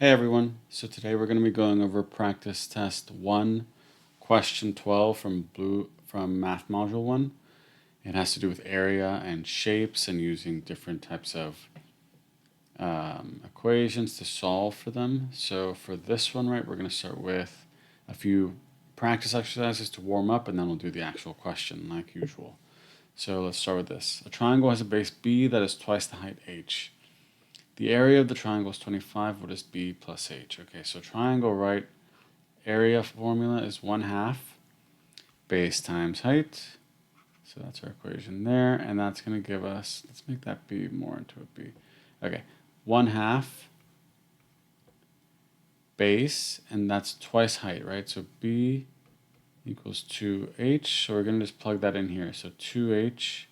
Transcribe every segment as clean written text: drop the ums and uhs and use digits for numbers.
Hey everyone, so today we're going to be going over practice test 1, question 12 from Math Module 1. It has to do with area and shapes and using different types of equations to solve for them. So for this one, right, we're going to start with a few practice exercises to warm up, and then we'll do the actual question like usual. So let's start with this. A triangle has a base b that is twice the height h. The area of the triangle is 25. What is b plus h? Okay, so triangle, right? Area formula is 1/2 base times height. So that's our equation there, and that's going to give us, let's make that b more into a b. Okay, 1/2 base, and that's twice height, right? So b equals 2h. So we're going to just plug that in here. So 2h,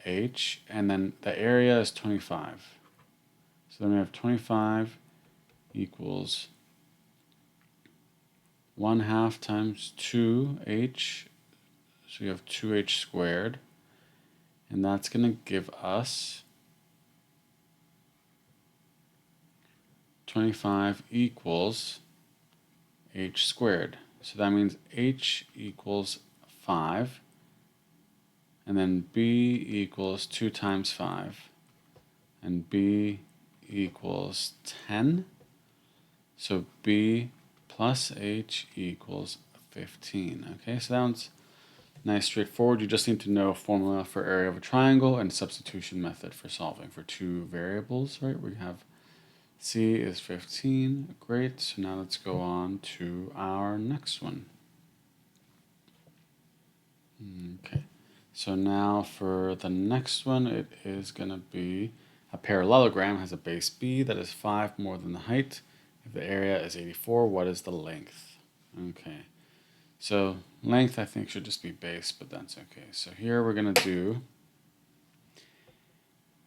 h, and then the area is 25. So then we have 25 equals 1/2 times 2h, so you have 2h squared, and that's going to give us 25 equals h squared. So that means h equals 5, and then b equals 2 times 5, and b equals 10. So b plus h equals 15. Okay, so that one's nice, straightforward. You just need to know a formula for area of a triangle and substitution method for solving for two variables, right? We have c is 15. Great. So now let's go on to our next one. Okay. So now for the next one, it is going to be a parallelogram has a base b that is 5 more than the height. If the area is 84, what is the length? Okay. So length, I think, should just be base, but that's okay. So here we're going to do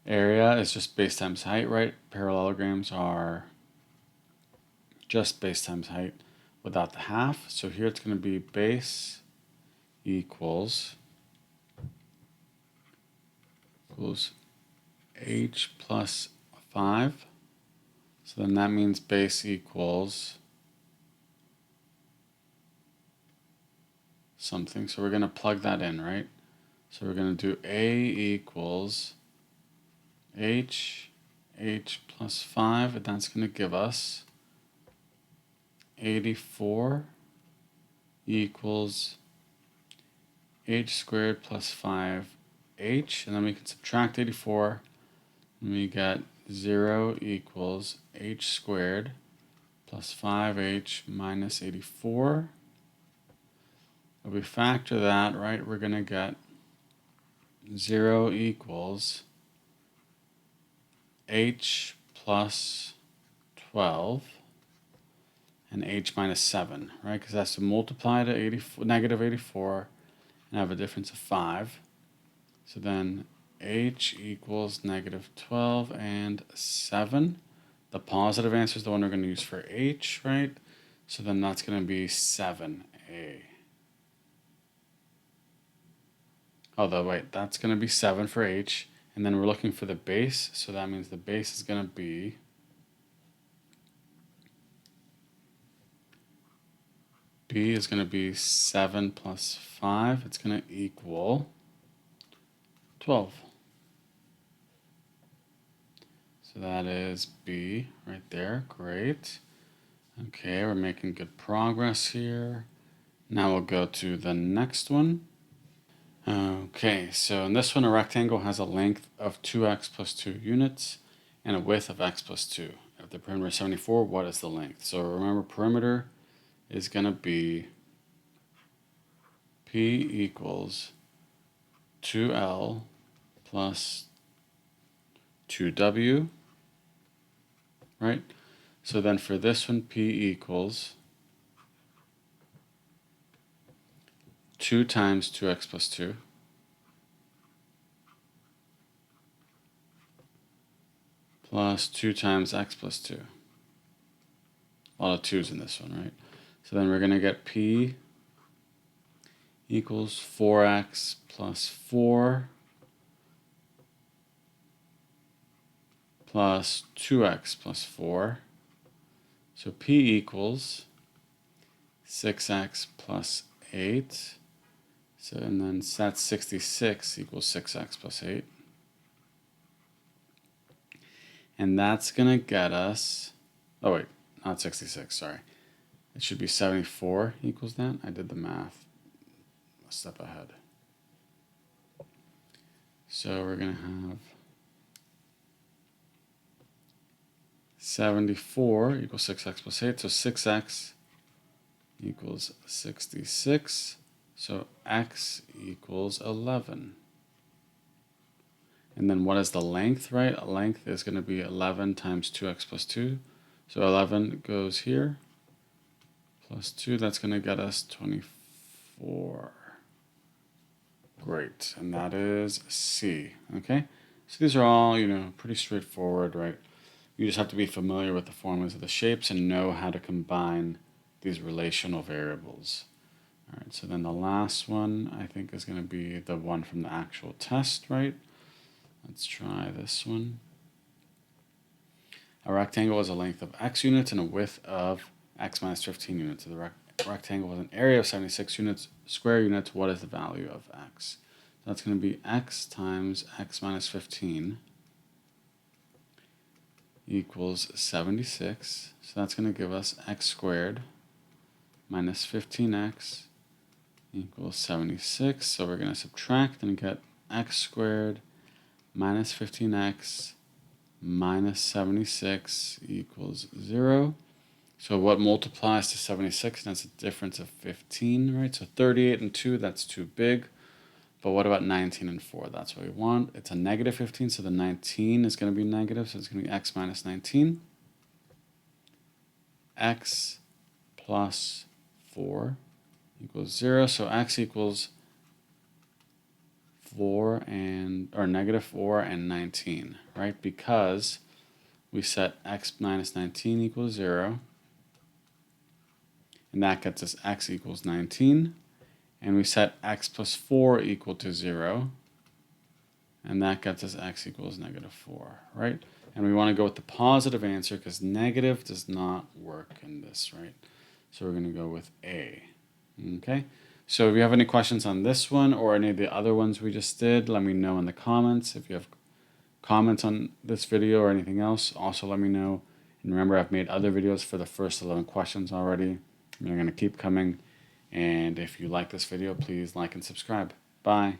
area is just base times height, right? Parallelograms are just base times height without the half. So here it's going to be base equals h plus 5. So then that means base equals something. So we're going to plug that in, right? So we're going to do a equals h plus 5, and that's going to give us 84 equals h squared plus 5h, and then we can subtract 84, and we get 0 equals h squared plus 5h minus 84. If we factor that, right, we're going to get 0 equals h plus 12 and h minus 7, right? Because that's to multiply to negative 84 and have a difference of 5. So then h equals negative 12 and 7. The positive answer is the one we're going to use for h, right? So then that's going to be 7a. Although, wait, that's going to be 7 for h. And then we're looking for the base. So that means the base is going to be b is going to be 7 plus 5. It's going to equal 12. So that is b right there. Great. Okay, we're making good progress here. Now we'll go to the next one. Okay, so in this one, a rectangle has a length of 2x plus 2 units and a width of x plus 2. If the perimeter is 74, what is the length? So remember, perimeter is going to be p equals 2l plus 2w, right? So then for this one, p equals 2 times 2x plus 2 plus 2 times x plus 2. A lot of 2's in this one, right? So then we're going to get p equals 4x plus 4 plus 2x plus 4. So P equals 6x plus 8. So, and then that's 66 equals 6x plus 8. And that's going to get us, oh wait, not 66, sorry. It should be 74 equals that. I did the math a step ahead. So we're going to have 74 equals 6x plus 8. So 6x equals 66. So x equals 11. And then what is the length, right? Length is going to be 11 times 2x plus 2. So 11 goes here, plus 2. That's going to get us 24. Great. And that is C. Okay? So these are all, pretty straightforward, right? You just have to be familiar with the formulas of the shapes and know how to combine these relational variables. All right, so then the last one, I think, is going to be the one from the actual test, right? Let's try this one. A rectangle has a length of x units and a width of x minus 15 units. So the rectangle has an area of 76 units, square units. What is the value of x? So that's going to be x times x minus 15 equals 76. So that's going to give us x squared minus 15x equals 76. So we're going to subtract and get x squared minus 15x minus 76 equals 0. So what multiplies to 76? That's a difference of 15, right? So 38 and 2, that's too big. But what about 19 and 4? That's what we want. It's a negative 15, so the 19 is going to be negative, so it's going to be x minus 19. X plus 4 equals 0, so x equals negative 4 and 19, right? Because we set x minus 19 equals 0, and that gets us x equals 19, and we set x plus 4 equal to 0, and that gets us x equals negative 4, right? And we want to go with the positive answer because negative does not work in this, right? So we're going to go with A. Okay? So if you have any questions on this one or any of the other ones we just did, let me know in the comments. If you have comments on this video or anything else, also let me know. And remember, I've made other videos for the first 11 questions already. They're going to keep coming. And if you like this video, please like and subscribe. Bye.